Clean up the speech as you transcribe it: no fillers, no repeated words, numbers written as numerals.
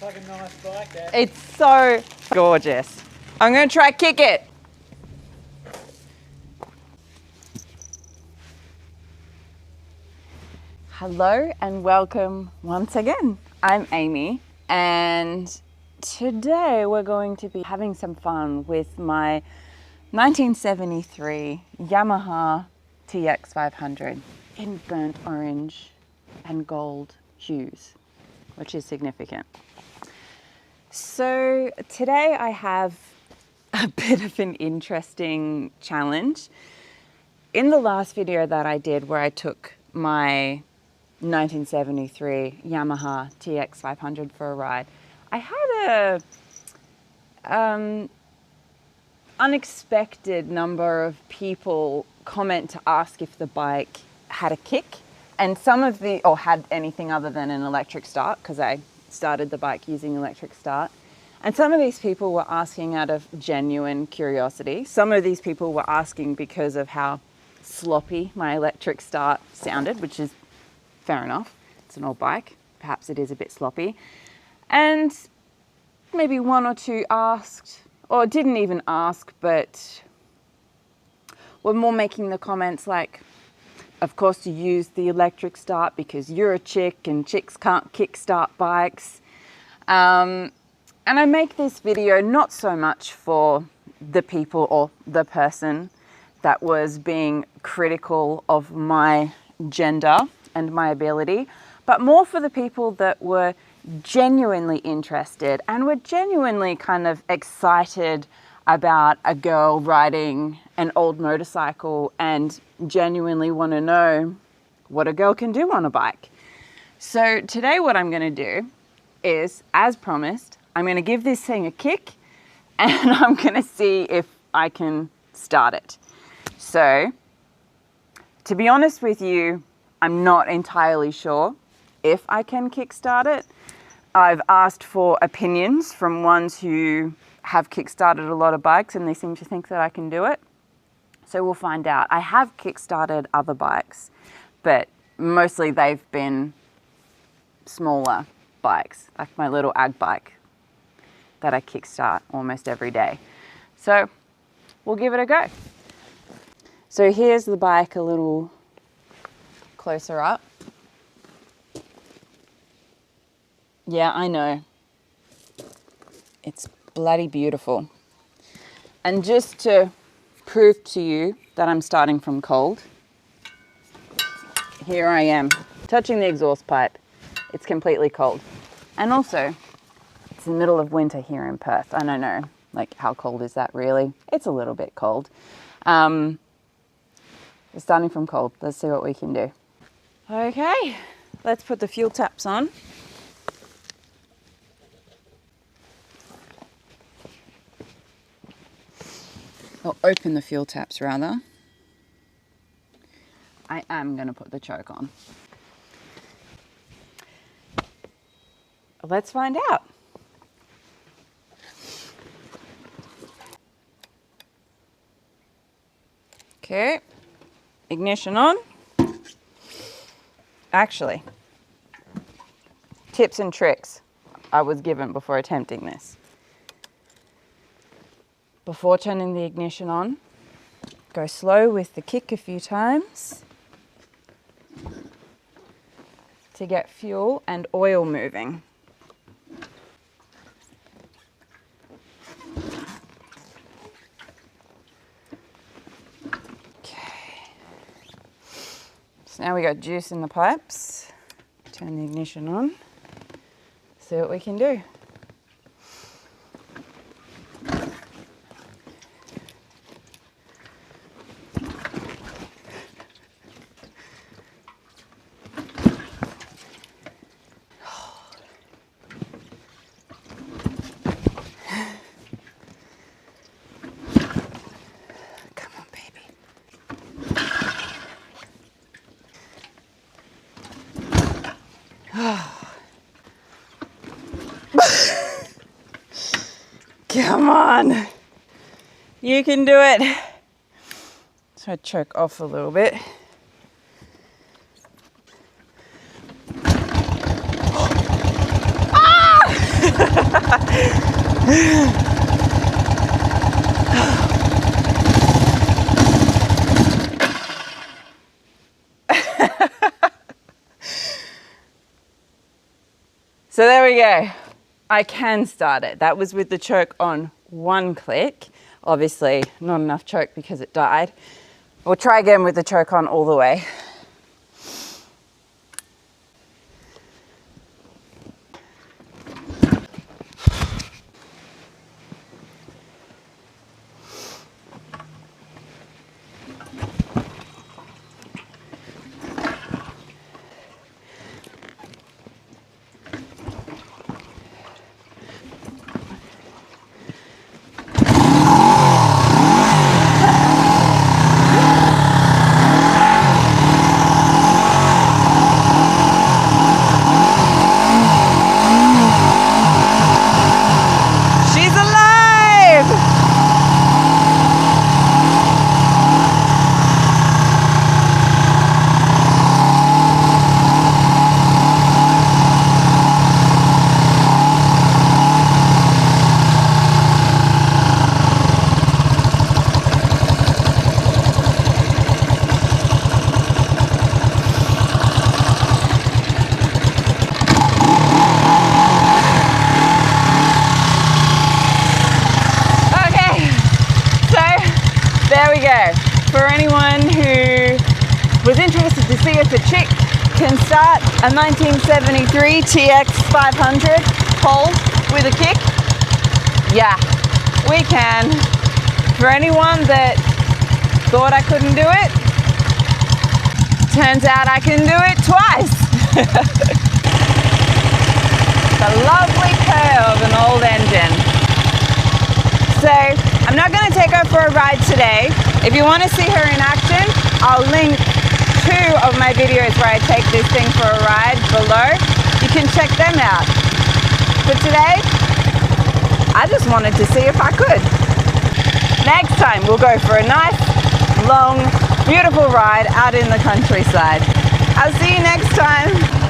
like a nice bike there. It's so gorgeous. I'm going to try kick it. Hello and welcome once again. I'm Amy and today we're going to be having some fun with my 1973 Yamaha TX500 in burnt orange and gold hues, which is significant. So today I have a bit of an interesting challenge. In the last video that I did where I took my 1973 Yamaha TX500 for a ride, I had a unexpected number of people comment to ask if the bike had a kick, and or had anything other than an electric start, because I started the bike using electric start. And some of these people were asking out of genuine curiosity. Some of these people were asking because of how sloppy my electric start sounded, which is fair enough. It's an old bike. Perhaps it is a bit sloppy. And maybe one or two asked, or didn't even ask, but were more making the comments like, of course you use the electric start because you're a chick and chicks can't kickstart bikes. And I make this video not so much for the people or the person that was being critical of my gender and my ability, but more for the people that were genuinely interested and were genuinely kind of excited about a girl riding an old motorcycle and genuinely want to know what a girl can do on a bike. So today what I'm going to do is, as promised, I'm going to give this thing a kick and I'm going to see if I can start it. So, to be honest with you, I'm not entirely sure if I can kickstart it. I've asked for opinions from ones who have kickstarted a lot of bikes and they seem to think that I can do it. So we'll find out. I have kickstarted other bikes, but mostly they've been smaller bikes, like my little ag bike that I kickstart almost every day. So we'll give it a go. So here's the bike a little closer up. Yeah, I know. It's bloody beautiful. And just to prove to you that I'm starting from cold, here I am touching the exhaust pipe. It's completely cold. And also, it's the middle of winter here in Perth. I don't know, like, how cold is that really? It's a little bit cold. We're starting from cold. Let's see what we can do. Okay, let's put the fuel taps on. Or open the fuel taps rather. I am going to put the choke on. Let's find out. Okay, ignition on. Actually, tips and tricks I was given before attempting this. Before turning the ignition on, go slow with the kick a few times to get fuel and oil moving. So now we got juice in the pipes. Turn the ignition on. See what we can do. Come on, you can do it. So I choke off a little bit. Ah! So there we go. I can start it. That was with the choke on one click. Obviously not enough choke because it died. We'll try again with the choke on all the way. For anyone who was interested to see if a chick can start a 1973 TX 500 pole with a kick, yeah, we can. For anyone that thought I couldn't do it, turns out I can do it twice. The lovely purr of an old engine. So I'm not going to take her for a ride today. If you want to see her in action, I'll link 2 of my videos where I take this thing for a ride below. You can check them out. But today, I just wanted to see if I could. Next time, we'll go for a nice, long, beautiful ride out in the countryside. I'll see you next time.